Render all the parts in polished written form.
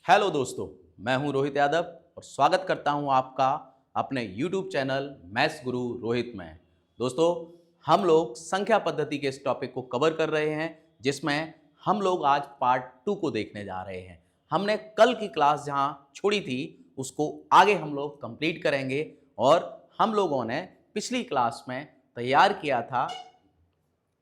Hello दोस्तों, मैं हूं रोहित यादव और स्वागत करता हूं आपका अपने YouTube चैनल मैथ्स गुरु रोहित में। दोस्तों, हम लोग संख्या पद्धति के इस टॉपिक को कवर कर रहे हैं, जिसमें हम लोग आज पार्ट 2 को देखने जा रहे हैं। हमने कल की क्लास जहां छोड़ी थी उसको आगे हम लोग कंप्लीट करेंगे और हम लोगों ने पिछली क्लास में तैयार किया था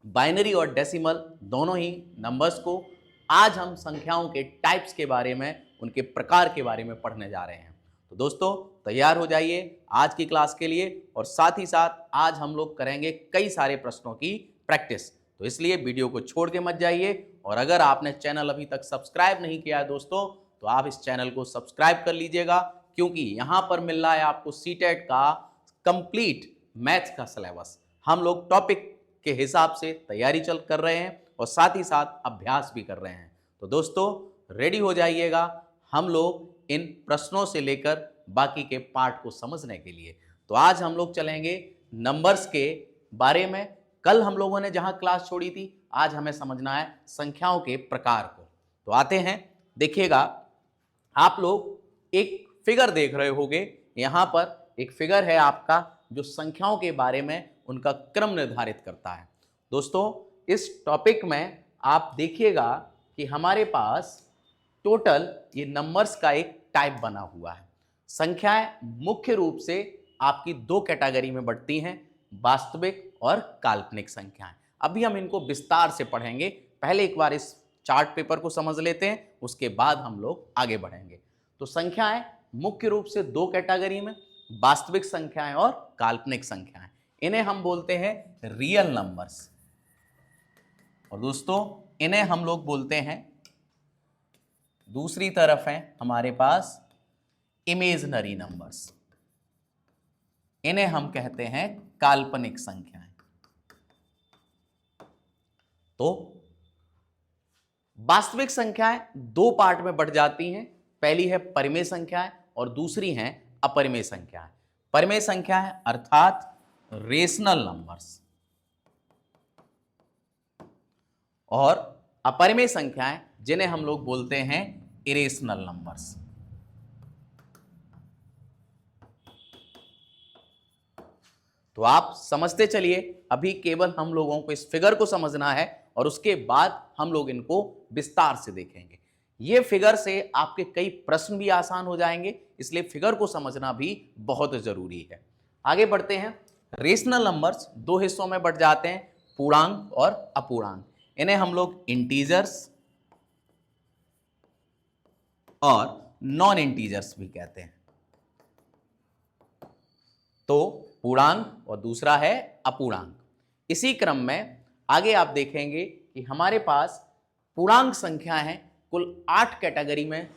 बाइनरी और डेसिमल दोनों ही नंबर्स को। आज हम संख्याओं के टाइप्स के बारे में, उनके प्रकार के बारे में पढ़ने जा रहे हैं। तो दोस्तों, तैयार हो जाइए आज की क्लास के लिए और साथ ही साथ आज हम लोग करेंगे कई सारे प्रश्नों की प्रैक्टिस। तो इसलिए वीडियो को छोड़ के मत जाइए और अगर आपने चैनल अभी तक सब्सक्राइब नहीं किया है दोस्तों, तो आप इस चैनल को सब्सक्राइब कर लीजिएगा, क्योंकि यहाँ पर मिल रहा है आपको सीटेट का कंप्लीट मैथ्स का सिलेबस। हम लोग टॉपिक के हिसाब से तैयारी कर रहे हैं और साथ ही साथ अभ्यास भी कर रहे हैं। तो दोस्तों, रेडी हो जाइएगा हम लोग इन प्रश्नों से लेकर बाकी के पार्ट को समझने के लिए। तो आज हम लोग चलेंगे नंबर्स के बारे में। कल हम लोगों ने जहां क्लास छोड़ी थी, आज हमें समझना है संख्याओं के प्रकार को। तो आते हैं, देखिएगा, आप लोग एक फिगर देख रहे होंगे। यहां पर एक फिगर है आपका जो संख्याओं के बारे में उनका क्रम निर्धारित करता है। दोस्तों, इस टॉपिक में आप देखिएगा कि हमारे पास टोटल ये नंबर्स का एक टाइप बना हुआ है। संख्याएं मुख्य रूप से आपकी दो कैटेगरी में बढ़ती हैं, वास्तविक और काल्पनिक संख्याएं। अभी हम इनको विस्तार से पढ़ेंगे। पहले एक बार इस चार्ट पेपर को समझ लेते हैं, उसके बाद हम लोग आगे बढ़ेंगे। तो संख्याएं मुख्य रूप से दो कैटेगरी में, वास्तविक संख्याएं और काल्पनिक संख्याएं। इन्हें हम बोलते हैं रियल नंबर्स और दोस्तों इन्हें हम लोग बोलते हैं, दूसरी तरफ है हमारे पास इमेजिनरी नंबर्स। इन्हें हम कहते हैं काल्पनिक संख्याएं। तो वास्तविक संख्याएं दो पार्ट में बढ़ जाती हैं। पहली है परिमेय संख्याएं और दूसरी हैं अपरिमेय संख्याएं। परिमेय संख्याएं अर्थात रेशनल नंबर्स और अपरिमेय संख्याएं जिन्हें हम लोग बोलते हैं इरेशनल नंबर्स। तो आप समझते चलिए, अभी केवल हम लोगों को इस फिगर को समझना है और उसके बाद हम लोग इनको विस्तार से देखेंगे। ये फिगर से आपके कई प्रश्न भी आसान हो जाएंगे, इसलिए फिगर को समझना भी बहुत जरूरी है। आगे बढ़ते हैं। रेशनल नंबर्स दो हिस्सों में बढ़ जाते हैं, पूर्णांक और अपूर्णांक। इन्हें हम लोग इंटीजर्स और नॉन इंटीजर्स भी कहते हैं। तो पूर्णांक और दूसरा है अपूर्णांक। इसी क्रम में आगे आप देखेंगे कि हमारे पास पूर्णांक संख्याएं हैं कुल 8 कैटेगरी में,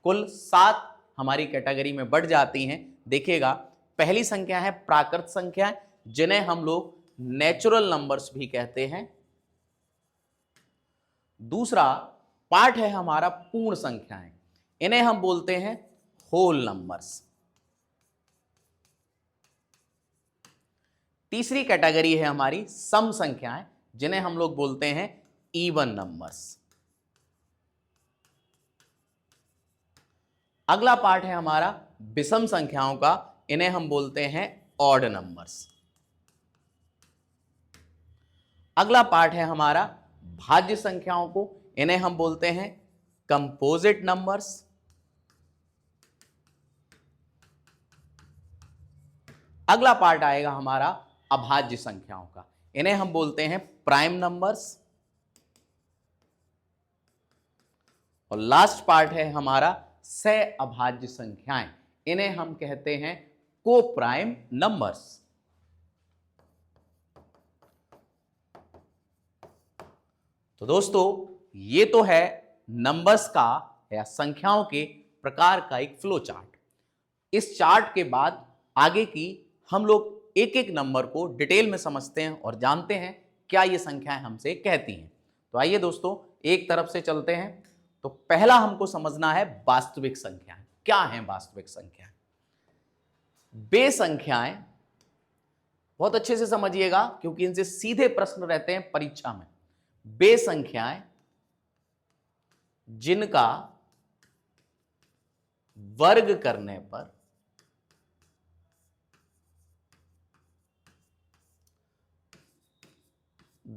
कुल 7 हमारी कैटेगरी में बढ़ जाती हैं। देखिएगा, पहली संख्या है प्राकृत संख्याएं, जिन्हें हम लोग नेचुरल नंबर्स भी कहते हैं। दूसरा पार्ट है हमारा पूर्ण संख्याएं, इन्हें हम बोलते हैं होल नंबर्स। तीसरी कैटेगरी है हमारी सम संख्याएं, जिन्हें हम लोग बोलते हैं इवन नंबर्स। अगला पार्ट है हमारा विषम संख्याओं का, इन्हें हम बोलते हैं ऑड नंबर्स। अगला पार्ट है हमारा भाज्य संख्याओं को, इन्हें हम बोलते हैं कंपोजिट नंबर्स। अगला पार्ट आएगा हमारा अभाज्य संख्याओं का, इन्हें हम बोलते हैं प्राइम नंबर्स। और लास्ट पार्ट है हमारा सह अभाज्य संख्याएं, इन्हें हम कहते हैं को प्राइम नंबर्स। तो दोस्तों, ये तो है नंबर्स का या संख्याओं के प्रकार का एक फ्लो चार्ट। इस चार्ट के बाद आगे की हम लोग एक एक नंबर को डिटेल में समझते हैं और जानते हैं क्या ये संख्याएं हमसे कहती हैं। तो आइए दोस्तों, एक तरफ से चलते हैं। तो पहला हमको समझना है वास्तविक संख्याएं। क्या हैं वास्तविक संख्याएं? वे संख्याएं बहुत अच्छे से समझिएगा, क्योंकि इनसे सीधे प्रश्न रहते हैं परीक्षा में। वे संख्याएं जिनका वर्ग करने पर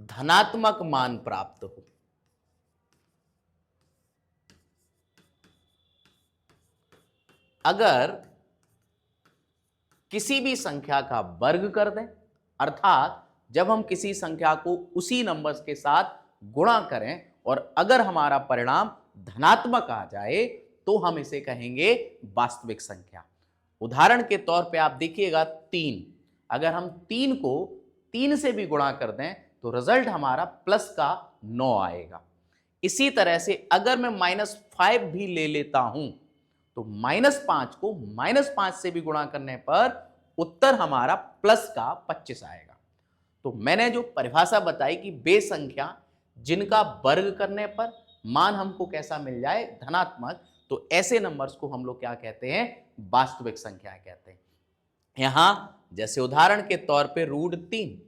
धनात्मक मान प्राप्त हो। अगर किसी भी संख्या का वर्ग कर दें, अर्थात जब हम किसी संख्या को उसी नंबर्स के साथ गुणा करें और अगर हमारा परिणाम धनात्मक आ जाए तो हम इसे कहेंगे वास्तविक संख्या। उदाहरण के तौर पे आप देखिएगा 3, अगर हम 3 को 3 से भी गुणा कर दें तो रिजल्ट हमारा प्लस का 9 आएगा। इसी तरह से अगर मैं -5 भी ले लेता हूं तो -5 को -5 से भी गुणा करने पर उत्तर हमारा प्लस का 25 आएगा। तो मैंने जो परिभाषा बताई कि वे संख्या जिनका वर्ग करने पर मान हमको कैसा मिल जाए, धनात्मक, तो ऐसे नंबर्स को हम लोग क्या कहते हैं, वास्तविक संख्या कहते हैं। यहां जैसे उदाहरण के तौर पे √3,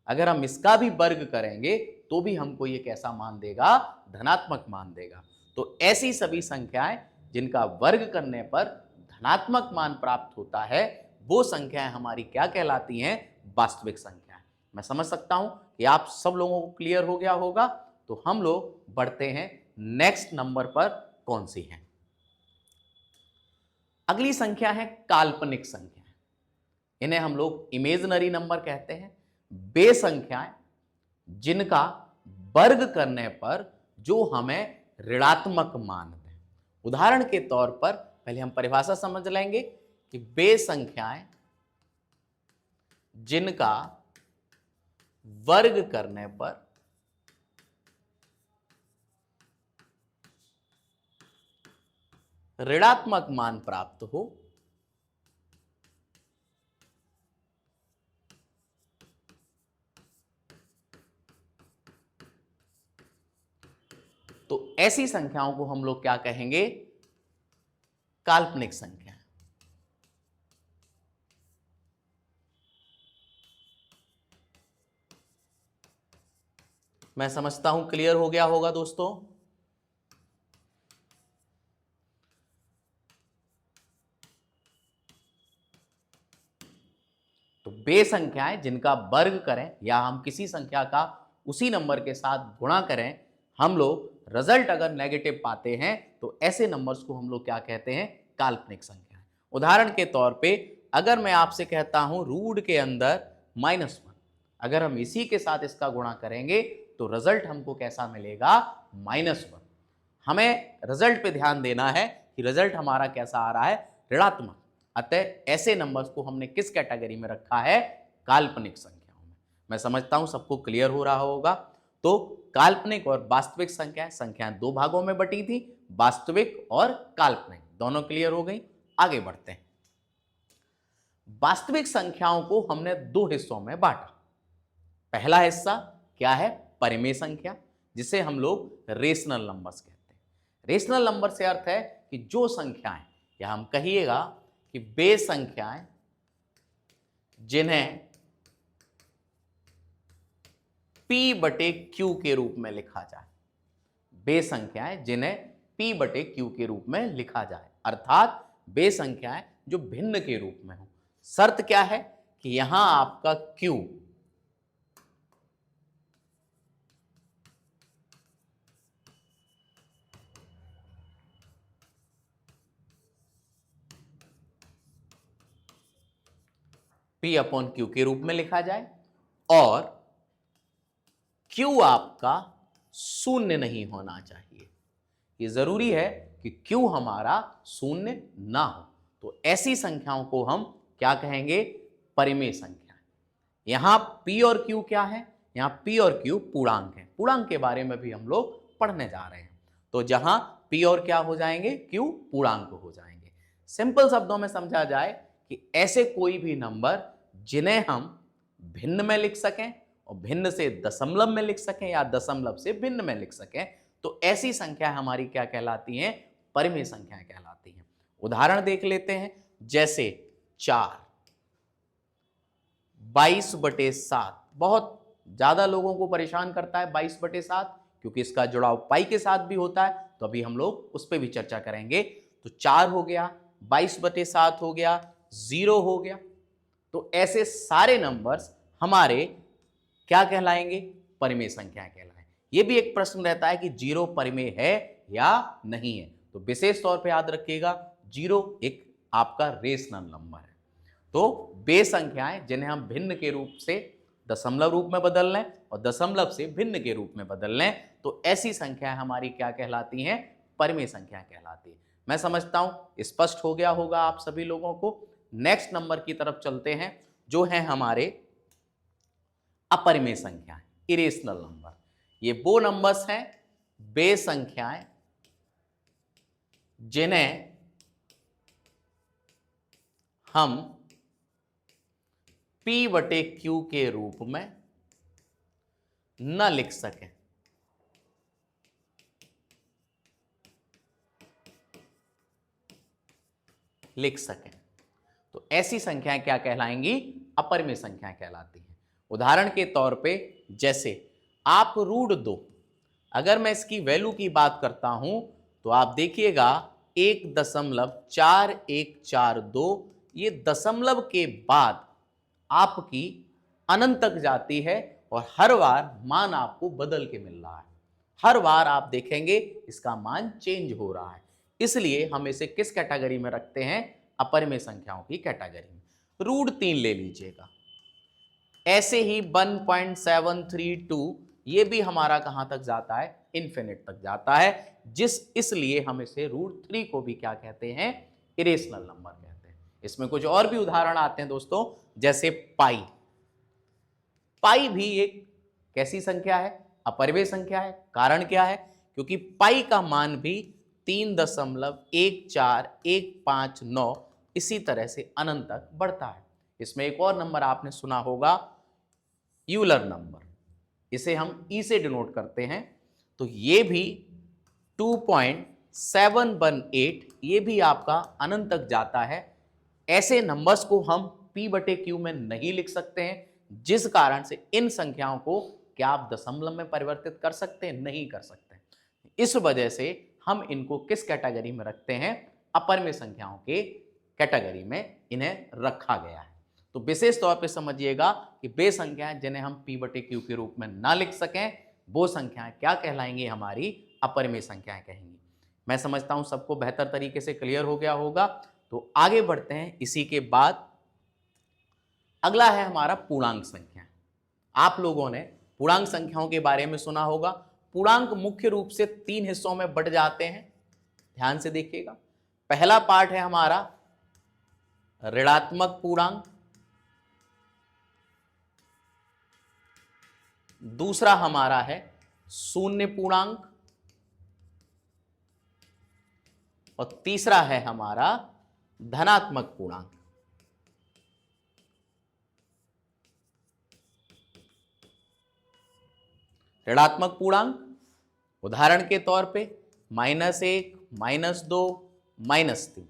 अगर हम इसका भी वर्ग करेंगे तो भी हमको ये कैसा मान देगा, धनात्मक मान देगा। तो ऐसी सभी संख्याएं जिनका वर्ग करने पर धनात्मक मान प्राप्त होता है वो संख्याएं हमारी क्या कहलाती हैं, वास्तविक संख्याएं। मैं समझ सकता हूं कि आप सब लोगों को क्लियर हो गया होगा। तो हम लोग बढ़ते हैं नेक्स्ट नंबर पर, कौन सी है। अगली संख्या है काल्पनिक संख्या। इन्हें हम लोग इमेजिनरी नंबर कहते हैं। वे संख्याएं जिनका वर्ग करने पर जो हमें ऋणात्मक मान दें। उदाहरण के तौर पर पहले हम परिभाषा समझ लेंगे कि वे संख्याएं जिनका वर्ग करने पर ऋणात्मक मान प्राप्त हो, तो ऐसी संख्याओं को हम लोग क्या कहेंगे, काल्पनिक संख्या। मैं समझता हूं क्लियर हो गया होगा दोस्तों। तो वे संख्याएं जिनका वर्ग करें या हम किसी संख्या का उसी नंबर के साथ गुणा करें, हम लोग रिजल्ट अगर नेगेटिव पाते हैं तो ऐसे नंबर्स को हम लोग क्या कहते हैं, काल्पनिक संख्या। उदाहरण के तौर पे अगर मैं आपसे कहता हूं रूट के अंदर -1, अगर हम इसी के साथ इसका गुणा करेंगे तो रिजल्ट हमको कैसा मिलेगा, -1। हमें रिजल्ट पे ध्यान देना है कि रिजल्ट हमारा कैसा आ रहा है, ऋणात्मक। अतः ऐसे नंबर्स को हमने किस कैटेगरी में रखा है, काल्पनिक संख्याओं में। मैं समझता हूं सबको क्लियर हो रहा होगा। तो काल्पनिक और वास्तविक संख्याएं दो भागों में बटी थी, वास्तविक और काल्पनिक, दोनों क्लियर हो गई। आगे बढ़ते हैं। वास्तविक संख्याओं को हमने दो हिस्सों में बांटा। पहला हिस्सा क्या है, परिमेय संख्या, जिसे हम लोग रेशनल नंबर्स कहते हैं। रेशनल नंबर से अर्थ है कि जो संख्याएं, या हम कहिएगा कि वे संख्याएं जिन्हें P/Q के रूप में लिखा जाए, वे संख्याएं जिन्हें P/Q के रूप में लिखा जाए, अर्थात वे संख्याएं जो भिन्न के रूप में हो। शर्त क्या है कि यहां आपका Q P/Q के रूप में लिखा जाए और Q आपका शून्य नहीं होना चाहिए। ये जरूरी है कि Q हमारा शून्य ना हो। तो ऐसी संख्याओं को हम क्या कहेंगे, परिमेय संख्या। यहां P और Q क्या है, यहां P और Q पूर्णांक है। पूर्णांक के बारे में भी हम लोग पढ़ने जा रहे हैं। तो जहां P और क्या हो जाएंगे, Q पूर्णांक हो जाएंगे। सिंपल शब्दों में समझा जाए कि ऐसे कोई भी नंबर जिन्हें हम भिन्न में लिख सकें और भिन्न से दशमलव में लिख सकें या दशमलव से भिन्न में लिख सकें, तो ऐसी संख्या हमारी क्या कहलाती हैं, परिमेय संख्याएं कहलाती हैं। उदाहरण देख लेते हैं, जैसे 4, 22/7। बहुत ज्यादा लोगों को परेशान करता है 22/7, क्योंकि इसका जुड़ाव पाई के साथ भी होता है। तो अभी हम लोग उस पर भी चर्चा करेंगे। तो 4 हो गया, 22/7 हो गया, 0 हो गया। तो ऐसे सारे नंबर्स हमारे क्या कहलाएंगे? परिमेय संख्या कहलाएंगे। ये भी एक प्रश्न रहता है कि 0 परिमेय है या नहीं है, तो विशेष तौर पे याद रखिएगा 0 एक आपका रेशनल नंबर है। तो वे संख्याएं जिन्हें हम भिन्न के रूप से दशमलव रूप में बदल लें और दशमलव से भिन्न के रूप में बदल लें, तो ऐसी संख्याएं हमारी क्या कहलाती हैं? परिमेय संख्या कहलाती है। मैं समझता हूं स्पष्ट हो गया होगा आप सभी लोगों को। नेक्स्ट नंबर की तरफ चलते हैं, जो है हमारे अपरिमेय संख्याएं, इरेशनल नंबर। ये वो नंबर्स हैं, वे संख्याएं जिन्हें हम P/Q के रूप में न लिख सकें। तो ऐसी संख्याएं क्या कहलाएंगी? अपरिमेय संख्याएं कहलाती हैं। उदाहरण के तौर पे जैसे आप √2, अगर मैं इसकी वैल्यू की बात करता हूं तो आप देखिएगा 1.4142, ये दशमलव के बाद आपकी अनंत तक जाती है और हर बार मान आपको बदल के मिल रहा है। हर बार आप देखेंगे इसका मान चेंज हो रहा है, इसलिए हम इसे किस कैटेगरी में रखते हैं? अपरिमेय संख्याओं की कैटेगरी में। √3 ले लीजिएगा, ऐसे ही 1.732, ये भी हमारा कहां तक जाता है? इन्फिनिट तक जाता है, इसलिए हम इसे √3 को भी क्या कहते हैं? इरेशनल नंबर कहते हैं। इसमें कुछ और भी उदाहरण आते हैं दोस्तों, जैसे पाई भी एक कैसी संख्या है? अपरिमेय संख्या है। कारण क्या है? क्योंकि पाई का मान भी 3.14159 इसी तरह से अनंत तक बढ़ता है। इसमें एक और नंबर आपने सुना होगा, यूलर नंबर, इसे हम ई से डिनोट करते हैं। तो ये भी 2.718, ये भी आपका अनंत तक जाता है। ऐसे नंबर्स को हम P/Q में नहीं लिख सकते हैं, जिस कारण से इन संख्याओं को क्या आप दशमलव में परिवर्तित कर सकते हैं? नहीं कर सकते। इस वजह से हम इनको किस कैटेगरी में रखते हैं? अपरिमेय संख्याओं के कैटेगरी में इन्हें रखा गया है। तो विशेष तौर पे समझिएगा कि वे संख्याएं जिन्हें हम P/Q के रूप में ना लिख सकें, वो संख्याएं क्या कहलाएंगी? हमारी अपरिमेय संख्याएं कहेंगी। मैं समझता हूं सबको बेहतर तरीके से क्लियर हो गया होगा। तो आगे बढ़ते हैं। इसी के बाद अगला है हमारा पूर्णांक संख्या। आप लोगों ने पूर्णांक संख्याओं के बारे में सुना होगा। पूर्णांक मुख्य रूप से 3 हिस्सों में बढ़ जाते हैं, ध्यान से देखिएगा। पहला पार्ट है हमारा ऋणात्मक पूर्णांक, दूसरा हमारा है शून्य पूर्णांक, और तीसरा है हमारा धनात्मक पूर्णांक। ऋणात्मक पूर्णांक उदाहरण के तौर पे -1, -2, -3,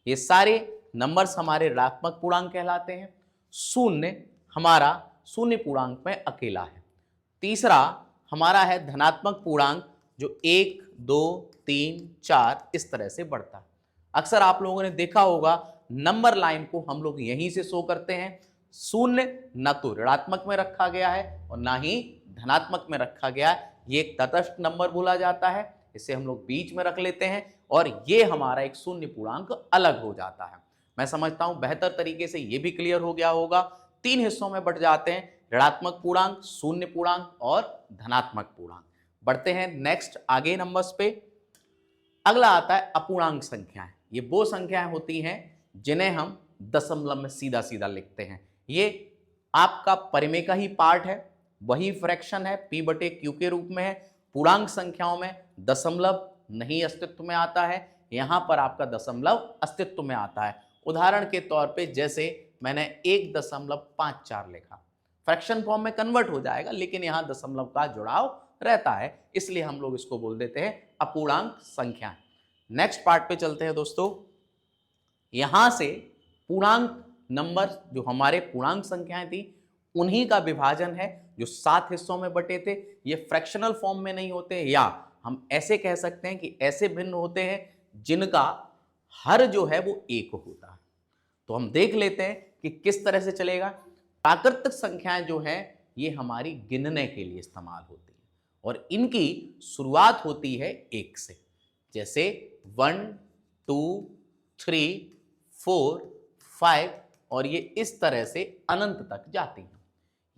ये सारे नंबर्स हमारे ऋणात्मक पूर्णांक कहलाते हैं। शून्य हमारा शून्य पूर्णांक में अकेला है। तीसरा हमारा है धनात्मक पूर्णांक, जो 1, 2, 3, 4 इस तरह से बढ़ता है। अक्सर आप लोगों ने देखा होगा नंबर लाइन को हम लोग यहीं से शो करते हैं। शून्य न तो ऋणात्मक में रखा गया है और ना ही धनात्मक में रखा गया है, ये एक तटस्थ नंबर बोला जाता है, इसे हम लोग बीच में रख लेते हैं और ये हमारा एक शून्य पूर्णांक अलग हो जाता है। मैं समझता हूं बेहतर तरीके से ये भी क्लियर हो गया होगा। 3 हिस्सों में बढ़ जाते हैं, ऋणात्मक पूर्णांक, शून्य पूर्णांक और धनात्मक पूर्णांक। बढ़ते हैं नेक्स्ट आगे नंबर्स पे। अगला आता है अपूर्णांक संख्याएं। ये वो संख्याएं होती हैं जिन्हें हम दशमलव में सीधा सीधा लिखते हैं। ये आपका परिमेय का ही पार्ट है, वही फ्रैक्शन है, P/Q के रूप में है। पूर्णांक संख्याओं में दशमलव नहीं अस्तित्व में आता है, यहां पर आपका दशमलव अस्तित्व में आता है। उदाहरण के तौर पे जैसे मैंने 1.54 लिखा, फ्रैक्शन फॉर्म में कन्वर्ट हो जाएगा, लेकिन यहां दशमलव का जुड़ाव रहता है, इसलिए हम लोग इसको बोल देते हैं अपूर्णांक संख्याएं। नेक्स्ट पार्ट पे चलते हैं दोस्तों। यहां से पूर्णांक नंबर जो हमारे पूर्णांक संख्याएं थी, उन्हीं का विभाजन है जो 7 हिस्सों में बटे थे। ये फ्रैक्शनल फॉर्म में नहीं होते, या हम ऐसे कह सकते हैं कि ऐसे भिन्न होते हैं जिनका हर जो है वो 1 होता है। तो हम देख लेते हैं कि किस तरह से चलेगा। प्राकृतिक संख्याएं जो है ये हमारी गिनने के लिए इस्तेमाल होती है और इनकी शुरुआत होती है 1 से। जैसे 1 2 3 4 5 और ये इस तरह से अनंत तक जाती हैं।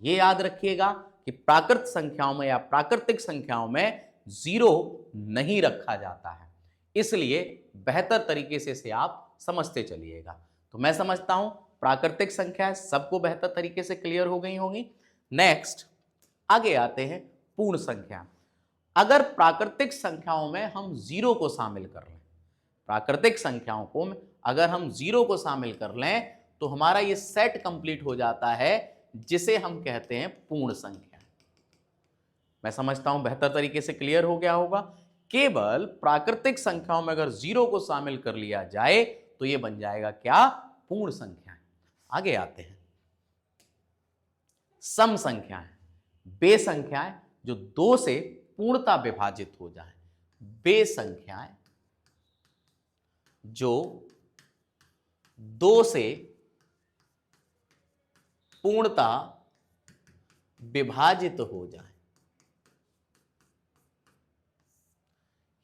ये याद रखिएगा कि प्राकृतिक संख्याओं में या प्राकृतिक संख्याओं में 0 नहीं रखा जाता है, इसलिए बेहतर तरीके से इसे आप समझते चलिएगा। तो मैं समझता हूं प्राकृतिक संख्याएं सबको बेहतर तरीके से क्लियर हो गई होंगी। नेक्स्ट आगे आते हैं पूर्ण संख्या। अगर प्राकृतिक संख्याओं में हम 0 को शामिल कर लें, प्राकृतिक संख्याओं को अगर हम 0 को शामिल कर लें तो हमारा ये सेट कंप्लीट हो जाता है जिसे हम कहते हैं पूर्ण संख्या। मैं समझता हूं बेहतर तरीके से क्लियर हो गया होगा। केवल प्राकृतिक संख्याओं में अगर 0 को शामिल कर लिया जाए तो ये बन जाएगा क्या? पूर्ण संख्याएं। आगे आते हैं सम संख्याएं, बे संख्याएं जो 2 से पूर्णता विभाजित हो जाए। बे संख्याएं जो 2 से पूर्णता विभाजित हो जाए।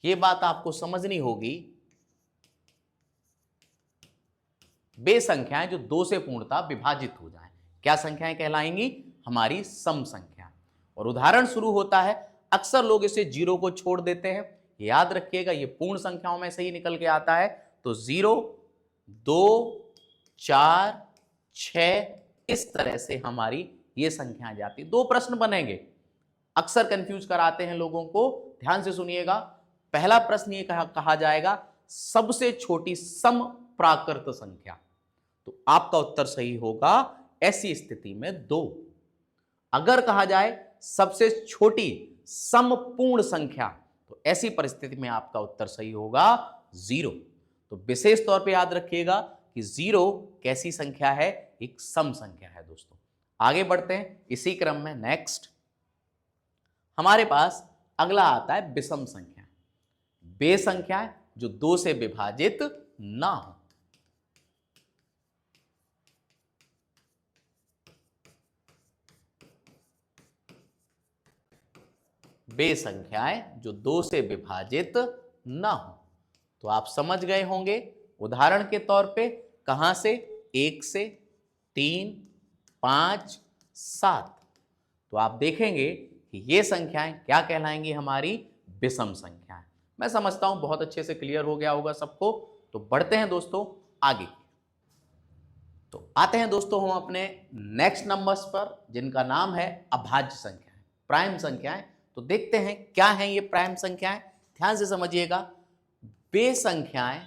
यह बात आपको समझनी होगी। बे संख्याएं जो 2 से पूर्णता विभाजित हो जाए क्या संख्याएं कहलाएंगी? हमारी सम संख्या। और उदाहरण शुरू होता है, अक्सर लोग इसे 0 को छोड़ देते हैं। याद रखिएगा ये पूर्ण संख्याओं में से ही निकल के आता है। तो 0 2 4 6 इस तरह से हमारी ये संख्याएं जाती। 2 प्रश्न बनेंगे, अक्सर कंफ्यूज कराते हैं लोगों को। ध्यान से सुनिएगा। पहला प्रश्न ये कहा जाएगा सबसे छोटी सम प्राकृत संख्या, तो आपका उत्तर सही होगा ऐसी स्थिति में 2। अगर कहा जाए सबसे छोटी समपूर्ण संख्या तो ऐसी परिस्थिति में आपका उत्तर सही होगा 0। तो विशेष तौर पे याद रखिएगा कि 0 कैसी संख्या है? एक सम संख्या है दोस्तों। आगे बढ़ते हैं इसी क्रम में। नेक्स्ट हमारे पास अगला आता है विषम संख्या। बे संख्या जो 2 से विभाजित ना हो। बे संख्याएं जो 2 से विभाजित ना हो। तो आप समझ गए होंगे उदाहरण के तौर पे कहां से? 1 से 3 5 7। तो आप देखेंगे कि ये संख्याएं क्या कहलाएंगी? हमारी विषम संख्याएं। मैं समझता हूं बहुत अच्छे से क्लियर हो गया होगा सबको। तो बढ़ते हैं दोस्तों आगे। तो आते हैं दोस्तों हम अपने नेक्स्ट नंबर्स पर जिनका नाम है अभाज्य संख्याएं, प्राइम संख्याएं। तो देखते हैं क्या हैं ये प्राइम संख्याएं। ध्यान से समझिएगा। वे संख्याएं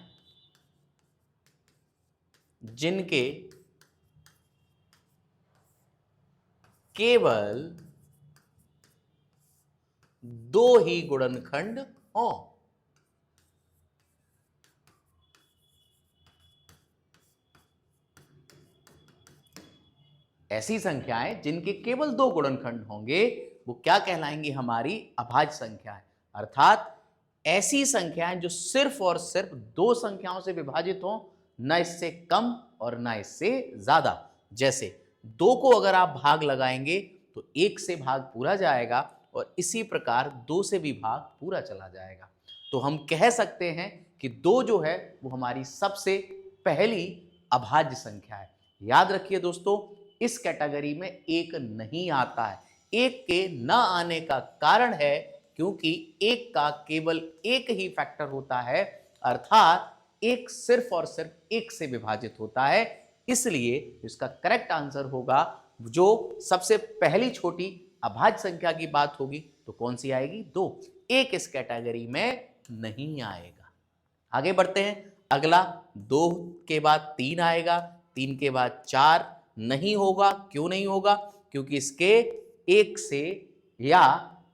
जिनके केवल 2 ही गुणनखंड हो। ऐसी संख्याएं जिनके केवल 2 गुणनखंड होंगे वो क्या कहलाएंगी? हमारी अभाज्य संख्याएं। अर्थात ऐसी संख्याएं जो सिर्फ और सिर्फ 2 संख्याओं से विभाजित हो, न इससे कम और न इससे ज्यादा। जैसे 2 को अगर आप भाग लगाएंगे तो 1 से भाग पूरा जाएगा और इसी प्रकार 2 से भी भाग पूरा चला जाएगा। तो हम कह सकते हैं कि 2 जो है वो हमारी सबसे पहली अभाज्य संख्या है। याद रखिए दोस्तों इस कैटेगरी में 1 नहीं आता है। 1 के न आने का कारण है क्योंकि 1 का केवल 1 ही फैक्टर होता है, अर्थात 1 सिर्फ और सिर्फ 1 से विभाजित होता है। इसलिए इसका करेक्ट आंसर होगा जो सबसे पहली छोटी अभाज्य संख्या की बात होगी तो कौन सी आएगी? 2। 1 इस कैटेगरी में नहीं आएगा। आगे बढ़ते हैं। अगला 2 के बाद 3 आएगा, 3 के बाद 4 नहीं होगा। क्यों नहीं होगा? क्योंकि इसके 1 से या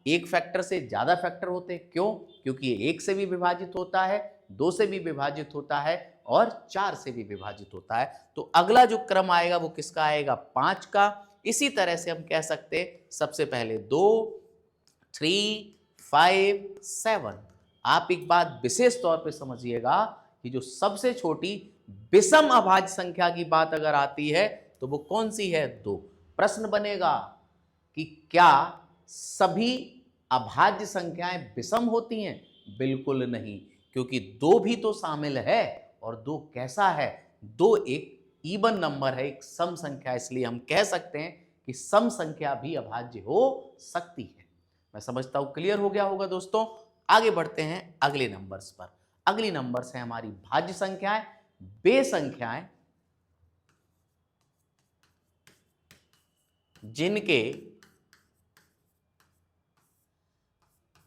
1 फैक्टर से ज्यादा फैक्टर होते हैं। क्यों? क्योंकि ये 1 से भी विभाजित होता है, 2 से भी विभाजित होता है और 4 से भी विभाजित होता है। तो अगला जो क्रम आएगा वो किसका आएगा? 5 का। इसी तरह से हम कह सकते हैं सबसे पहले 2 3 5 7। आप एक बात विशेष तौर पे समझिएगा कि जो सबसे छोटी विषम अभाज्य संख्या की बात अगर आती है तो वो कौन सी है? 2। प्रश्न बनेगा कि क्या सभी अभाज्य संख्याएं विषम होती हैं? बिल्कुल नहीं, क्योंकि 2 भी तो शामिल है, और 2 कैसा है? 2 एक इवन नंबर है, एक सम संख्या, इसलिए हम कह सकते हैं कि सम संख्या भी अभाज्य हो सकती है। मैं समझता हूं क्लियर हो गया होगा दोस्तों। आगे बढ़ते हैं अगले नंबर्स पर। अगली नंबर्स है हमारी भाज्य संख्याएं, वे संख्याएं जिनके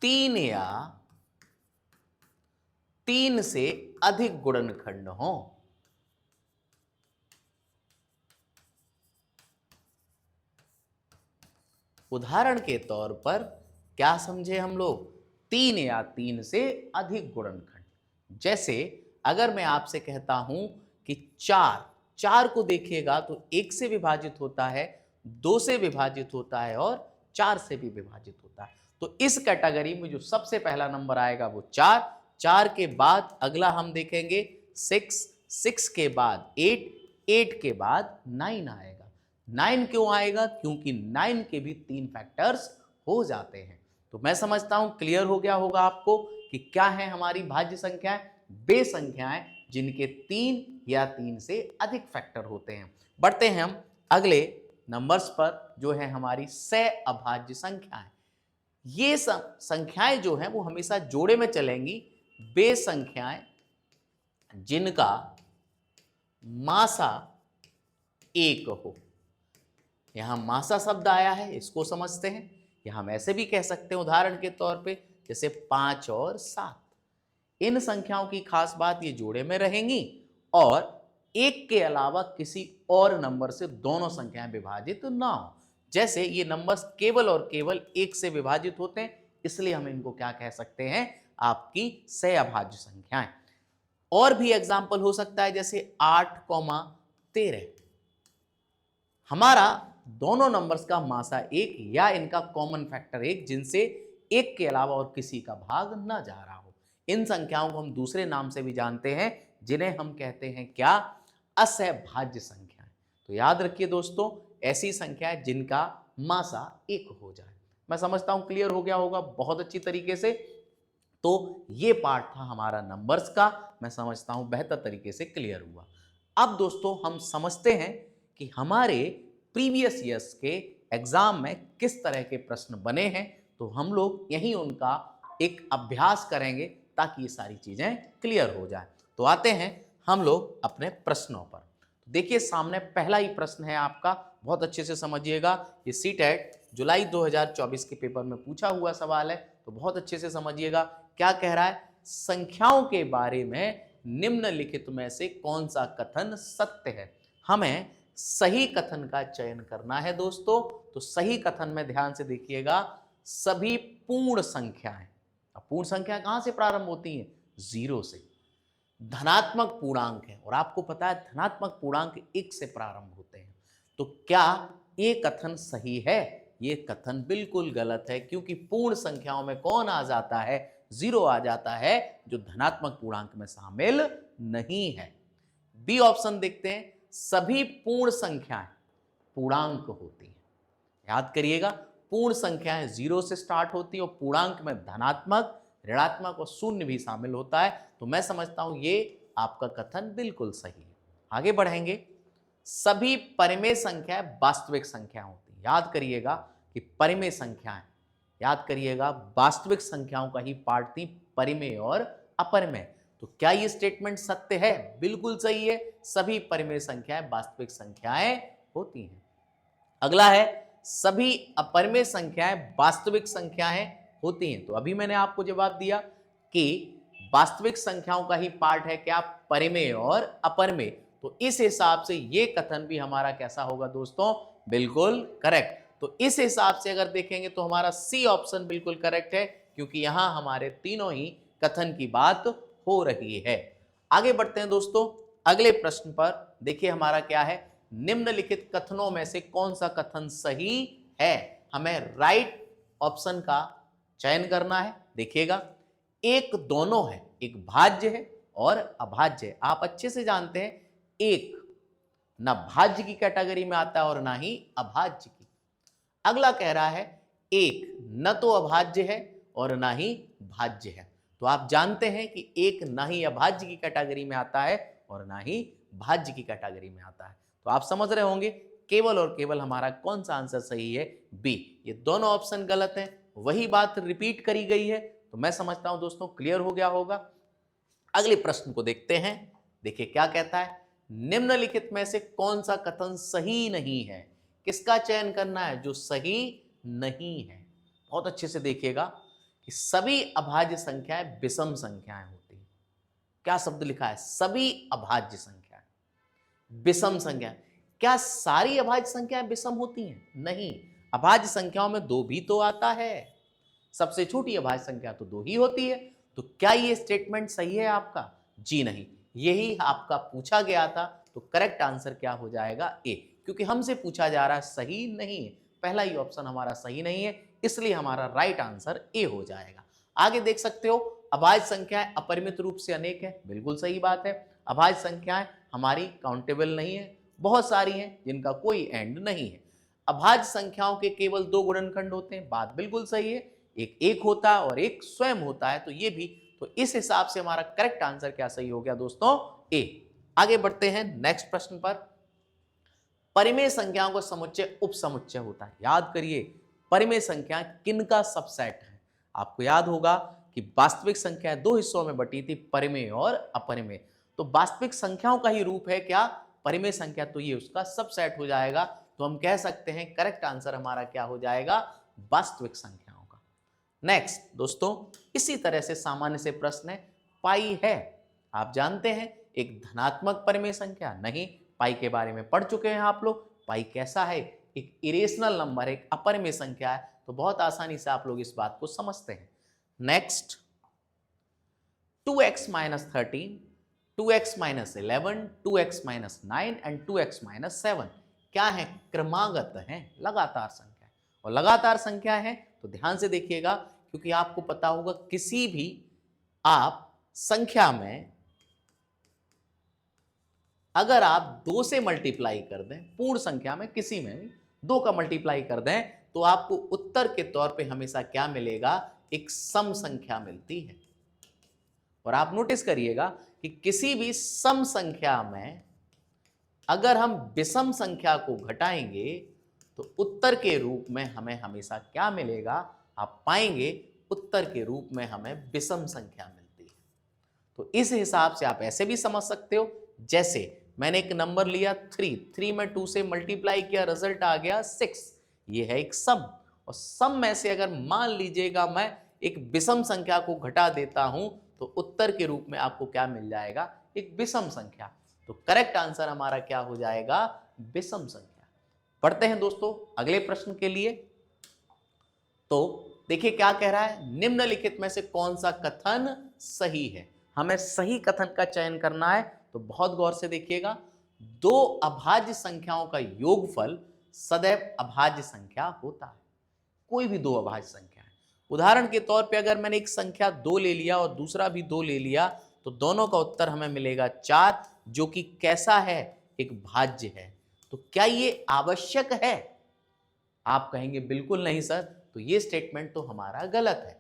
3 या 3 से अधिक गुणनखंड हों। उदाहरण के तौर पर क्या समझे हम लोग? 3 या 3 से अधिक गुणनखंड। जैसे अगर मैं आपसे कहता हूं कि 4 को देखिएगा तो 1 से विभाजित होता है, 2 से विभाजित होता है और 4 से भी विभाजित होता है। तो इस कैटेगरी में जो सबसे पहला नंबर आएगा वो 4 के बाद अगला हम देखेंगे 6 के बाद 8 के बाद 9 आएगा। 9 क्यों आएगा? क्योंकि 9 के भी 3 फैक्टर्स हो जाते हैं। तो मैं समझता हूं क्लियर हो गया होगा आपको कि क्या है हमारी भाज्य संख्याएं? वे संख्याएं जिनके 3 या 3 से अधिक फैक्टर होते हैं। बढ़ते हैं हम अगले नंबर्स पर, जो है हमारी सह अभाज्य संख्याएं। ये संख्याएं जो हैं वो हमेशा जोड़े में चलेंगी। वे संख्याएं जिनका मासा 1 हो। यहां मासा शब्द आया है, इसको समझते हैं। या हम ऐसे भी कह सकते हैं उदाहरण के तौर पे, जैसे 5 और 7। इन संख्याओं की खास बात ये जोड़े में रहेंगी और 1 के अलावा किसी और नंबर से दोनों संख्याएं विभाजित ना हो। जैसे ये नंबर्स केवल और केवल 1 से विभाजित होते हैं, इसलिए हम इनको क्या कह सकते हैं? आपकी सह अभाज्य संख्याएं। और भी एग्जाम्पल हो सकता है, जैसे 8,13। हमारा दोनों नंबर्स का मासा 1 या इनका कॉमन फैक्टर 1, जिनसे 1 के अलावा और किसी का भाग न जा रहा हो। इन संख्याओं को हम दूसरे नाम से भी जानते हैं, जिन्हें हम कहते हैं क्या? असहभाज्य संख्याएं। तो याद रखिए दोस्तों, ऐसी संख्याएं जिनका मासा 1 हो जाए। मैं समझता हूं क्लियर हो गया होगा बहुत अच्छी तरीके से। तो ये पार्ट था हमारा नंबर्स का, मैं समझता हूं बेहतर तरीके से क्लियर हुआ। अब दोस्तों हम समझते हैं कि हमारे प्रीवियस ईयर्स के एग्जाम में किस तरह के प्रश्न बने हैं। तो हम लोग यहीं उनका एक अभ्यास करेंगे ताकि ये सारी चीजें क्लियर हो जाए। तो आते हैं हम लोग अपने प्रश्नों पर। तो देखिए सामने पहला ही प्रश्न है आपका, बहुत अच्छे से समझिएगा। ये सीटेट जुलाई 2024 के पेपर में पूछा हुआ सवाल है, तो बहुत अच्छे से समझिएगा। क्या कह रहा है? संख्याओं के बारे में निम्नलिखित में से कौन सा कथन सत्य है? हमें सही कथन का चयन करना है दोस्तों। तो सही कथन में ध्यान से देखिएगा, सभी पूर्ण संख्याएं। अब पूर्ण संख्या कहां से प्रारंभ होती हैं? 0 से। धनात्मक पूर्णांक है और आपको पता है धनात्मक पूर्णांक 1 से प्रारंभ होते हैं। तो क्या ये कथन सही है? ये कथन बिल्कुल गलत है, क्योंकि पूर्ण संख्याओं में कौन आ जाता है? 0 आ जाता है, जो धनात्मक पूर्णांक में शामिल नहीं है। बी ऑप्शन देखते हैं, सभी पूर्ण संख्याएं पूर्णांक होती हैं। याद करिएगा, पूर्ण संख्याएं 0 से स्टार्ट होती है और पूर्णांक में धनात्मक, ऋणात्मक और शून्य भी शामिल होता है। तो मैं समझता हूं ये आपका कथन बिल्कुल सही है। आगे बढ़ेंगे, सभी परिमेय संख्याएं वास्तविक संख्या होती हैं। याद करिएगा कि परिमेय संख्याएं, याद करिएगा वास्तविक संख्याओं का ही पार्ट थी परिमेय और अपरिमेय। तो क्या ये स्टेटमेंट सत्य है? बिल्कुल सही है, सभी परिमेय संख्याएं वास्तविक संख्याएं होती हैं। अगला है, सभी अपरिमेय संख्याएं वास्तविक संख्याएं होती हैं। तो अभी मैंने आपको जवाब दिया कि वास्तविक संख्याओं का ही पार्ट है क्या? परिमेय और अपरिमेय। तो इस हिसाब से ये कथन भी हमारा कैसा होगा दोस्तों? बिल्कुल करेक्ट। तो इस हिसाब से अगर देखेंगे तो हमारा सी ऑप्शन बिल्कुल करेक्ट है, क्योंकि यहां हमारे तीनों ही कथन की बात हो रही है। आगे बढ़ते हैं दोस्तों अगले प्रश्न पर। देखिए हमारा क्या है, निम्नलिखित कथनों में से कौन सा कथन सही है? हमें राइट ऑप्शन का चयन करना है। देखिएगा, एक दोनों है, एक भाज्य है और अभाज्य है। आप अच्छे से जानते हैं एक ना भाज्य की कैटेगरी में आता है और ना ही अभाज्य की। अगला कह रहा है एक न तो अभाज्य है और ना ही भाज्य है। तो आप जानते हैं कि एक ना ही अभाज्य की कैटेगरी में आता है और ना ही भाज्य की कैटेगरी में आता है। तो आप समझ रहे होंगे केवल और केवल हमारा कौन सा आंसर सही है, बी। ये दोनों ऑप्शन गलत हैं, वही बात रिपीट करी गई है। तो मैं समझता हूं दोस्तों क्लियर हो गया होगा। अगले प्रश्न को देखते हैं। देखिए क्या कहता है, निम्नलिखित में से कौन सा कथन सही नहीं है। किसका चयन करना है, जो सही नहीं है। बहुत अच्छे से देखिएगा कि सभी अभाज्य संख्याएं विषम संख्याएं होती हैं। क्या शब्द लिखा है, सभी अभाज्य संख्याएं विषम संख्या। क्या सारी अभाज्य संख्याएं विषम होती हैं? नहीं, अभाज्य संख्याओं में दो भी तो आता है। सबसे छोटी अभाज्य संख्या तो दो ही होती है। तो क्या ये स्टेटमेंट सही है आपका? जी नहीं, यही आपका पूछा गया था। तो करेक्ट आंसर क्या हो जाएगा, ए। क्योंकि हमसे पूछा जा रहा है सही नहीं है, पहला ही ऑप्शन हमारा सही नहीं है, इसलिए हमारा राइट आंसर ए हो जाएगा। आगे देख सकते हो, अभाज्य संख्याएं अपरिमित रूप से अनेक है, बिल्कुल सही बात है। अभाज्य संख्याएं हमारी काउंटेबल नहीं है, बहुत सारी हैं जिनका कोई एंड नहीं है। अभाज्य संख्याओं के केवल दो गुणनखंड होते हैं, बात बिल्कुल सही है। एक एक होता है और एक स्वयं होता है, तो ये भी। तो इस हिसाब से हमारा करेक्ट आंसर क्या सही हो गया दोस्तों, ए। आगे बढ़ते हैं नेक्स्ट प्रश्न पर। परिमेय संख्याओं का समुच्चय उपसमुच्चय होता है। याद करिए, परिमेय संख्या किनका सबसेट है। आपको याद होगा कि वास्तविक संख्या दो हिस्सों में बटी थी, परिमेय और अपरिमेय। तो वास्तविक संख्याओं का ही रूप है क्या, परिमेय संख्या, तो ये उसका सबसेट हो जाएगा। तो हम कह सकते हैं करेक्ट आंसर हमारा क्या हो जाएगा, वास्तविक संख्याओं का। नेक्स्ट दोस्तों, इसी तरह से सामान्य से प्रश्न है, पाई है। आप जानते हैं एक धनात्मक परिमेय संख्या, नहीं, पाई के बारे में पढ़ चुके हैं आप लोग। पाई कैसा है, एक इरेशनल नंबर, एक अपरिमेय संख्या है। तो बहुत आसानी से आप लोग इस बात को समझते हैं। Next, 2x minus 13, 2x minus 11, 2x minus 9 and 2x minus 7 क्या है, क्रमागत है, लगातार संख्या है। और लगातार संख्या है तो ध्यान से देखिएगा, क्योंकि आपको पता होगा किसी भी आप संख्या में अगर आप 2 से मल्टीप्लाई कर दें, पूर्ण संख्या में किसी में भी 2 का मल्टीप्लाई कर दें, तो आपको उत्तर के तौर पे हमेशा क्या मिलेगा, एक सम संख्या मिलती है। और आप नोटिस करिएगा कि किसी भी सम संख्या में अगर हम विषम संख्या को घटाएंगे तो उत्तर के रूप में हमें हमेशा क्या मिलेगा, आप पाएंगे उत्तर के रूप में हमें विषम संख्या मिलती है। तो इस हिसाब से आप ऐसे भी समझ सकते हो, जैसे मैंने एक नंबर लिया 3 में 2 से मल्टीप्लाई किया, रिजल्ट आ गया 6, ये है एक सम। और सम में से अगर मान लीजिएगा मैं एक विषम संख्या को घटा देता हूं, तो उत्तर के रूप में आपको क्या मिल जाएगा, एक विषम संख्या। तो करेक्ट आंसर हमारा क्या हो जाएगा, विषम संख्या। पढ़ते हैं दोस्तों अगले प्रश्न के लिए। तो देखिए क्या कह रहा है, निम्नलिखित में से कौन सा कथन सही है। हमें सही कथन का चयन करना है, तो बहुत गौर से देखिएगा। दो अभाज्य संख्याओं का योगफल सदैव अभाज्य संख्या होता है। कोई भी दो अभाज्य संख्या है, उदाहरण के तौर पे अगर मैंने एक संख्या 2 ले लिया और दूसरा भी 2 ले लिया, तो दोनों का उत्तर हमें मिलेगा 4, जो कि कैसा है, एक भाज्य है। तो क्या ये आवश्यक है? आप कहेंगे बिल्कुल नहीं सर, तो ये स्टेटमेंट तो हमारा गलत है।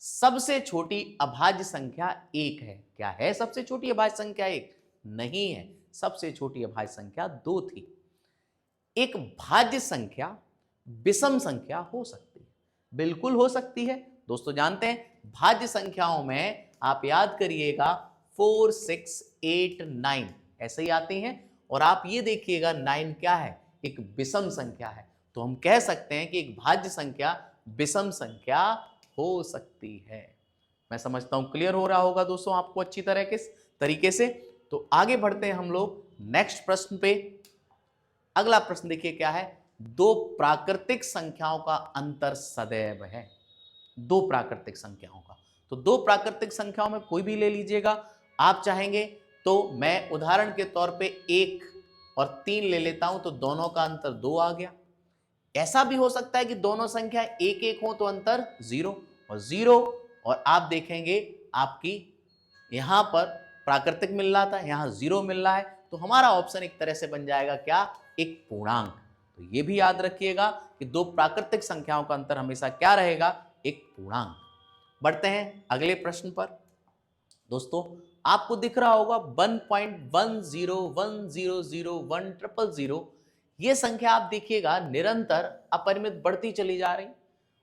सबसे छोटी अभाज्य संख्या 1 है। क्या है सबसे छोटी अभाज्य संख्या 1? नहीं है, सबसे छोटी अभाज्य संख्या 2 थी। एक भाज्य संख्या विषम संख्या हो सकती है, बिल्कुल हो सकती है। दोस्तों जानते हैं भाज्य संख्याओं में आप याद करिएगा 4, 6, 8, 9 ऐसे ही आते हैं। और आप ये देखिएगा 9 क्या है, एक विषम संख्या है। तो हम कह सकते हैं कि एक भाज्य संख्या विषम संख्या हो सकती है। मैं समझता हूं क्लियर हो रहा होगा दोस्तों आपको अच्छी तरह के तरीके से। तो आगे बढ़ते हैं हम लोग नेक्स्ट प्रश्न पे। अगला प्रश्न देखिए क्या है, दो प्राकृतिक संख्याओं का अंतर सदैव है। दो प्राकृतिक संख्याओं का, तो दो प्राकृतिक संख्याओं में कोई भी ले लीजिएगा। आप चाहेंगे तो मैं उदाहरण के तौर पे 1 और 3 ले लेता हूं, तो दोनों का अंतर 2 आ गया। ऐसा भी हो सकता है कि दोनों संख्या 1, 1 हो तो अंतर 0 और 0, और आप देखेंगे आपकी यहां पर प्राकृतिक मिल रहा था, यहाँ 0 मिल रहा है, तो हमारा ऑप्शन एक तरह से बन जाएगा क्या, एक पूर्णांक। तो ये भी याद रखिएगा कि दो प्राकृतिक संख्याओं का अंतर हमेशा क्या रहेगा, एक पूर्णांक। बढ़ते हैं अगले प्रश्न पर। दोस्तों आपको दिख रहा होगा 1.10100100, ये संख्या आप देखिएगा निरंतर अपरिमित बढ़ती चली जा रही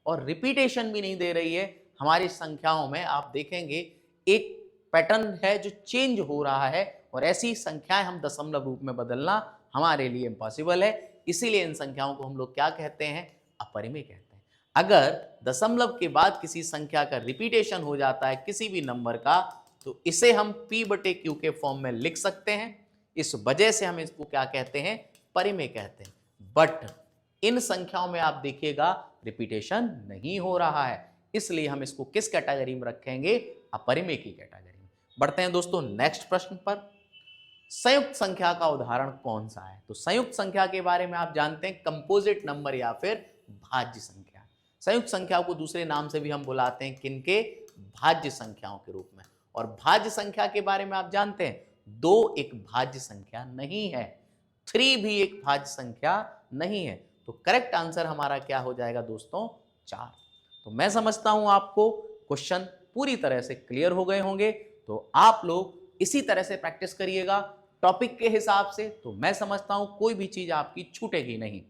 और रिपीटेशन भी नहीं दे रही है। हमारी संख्याओं में आप देखेंगे एक पैटर्न है जो चेंज हो रहा है, और ऐसी संख्याएं हम दशमलव रूप में बदलना हमारे लिए इम्पॉसिबल है। इसीलिए इन संख्याओं को हम लोग क्या कहते हैं, अपरिमेय कहते हैं। अगर दशमलव के बाद किसी संख्या का रिपीटेशन हो जाता है किसी भी नंबर का, तो इसे हम P/Q के फॉर्म में लिख सकते हैं। इस वजह से हम इसको क्या कहते हैं, परिमेय कहते हैं। बट इन संख्याओं में आप देखिएगा रिपीटेशन नहीं हो रहा है, इसलिए हम इसको किस कैटेगरी में रखेंगे, अपरिमेय की कैटेगरी में। बढ़ते हैं दोस्तों नेक्स्ट प्रश्न पर। संयुक्त संख्या का उदाहरण कौन सा है? तो संयुक्त संख्या के बारे में आप जानते हैं, कंपोजिट नंबर या फिर भाज्य संख्या। संयुक्त संख्याओं को दूसरे नाम से भी हम बुलाते हैं किनके, भाज्य संख्याओं के रूप में। और भाज्य संख्या के बारे में आप जानते हैं, 2 एक भाज्य संख्या नहीं है, 3 भी एक भाज्य संख्या नहीं है। तो करेक्ट आंसर हमारा क्या हो जाएगा दोस्तों, 4। तो मैं समझता हूं आपको क्वेश्चन पूरी तरह से क्लियर हो गए होंगे। तो आप लोग इसी तरह से प्रैक्टिस करिएगा टॉपिक के हिसाब से, तो मैं समझता हूं कोई भी चीज आपकी छूटेगी नहीं।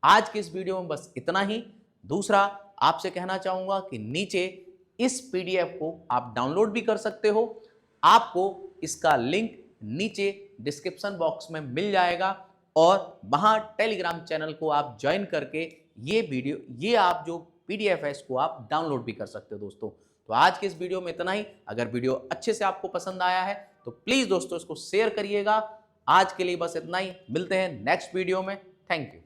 आज की इस वीडियो में बस इतना ही। दूसरा आपसे कहना चाहूंगा कि नीचे इस पीडीएफ को आप डाउनलोड भी कर सकते हो। आपको इसका लिंक नीचे डिस्क्रिप्शन बॉक्स में मिल जाएगा, और वहां टेलीग्राम चैनल को आप ज्वाइन करके ये आप जो पीडीएफ है इसको आप डाउनलोड भी कर सकते हो दोस्तों। तो आज के इस वीडियो में इतना ही। अगर वीडियो अच्छे से आपको पसंद आया है तो प्लीज दोस्तों इसको शेयर करिएगा। आज के लिए बस इतना ही, मिलते हैं नेक्स्ट वीडियो में। Thank you.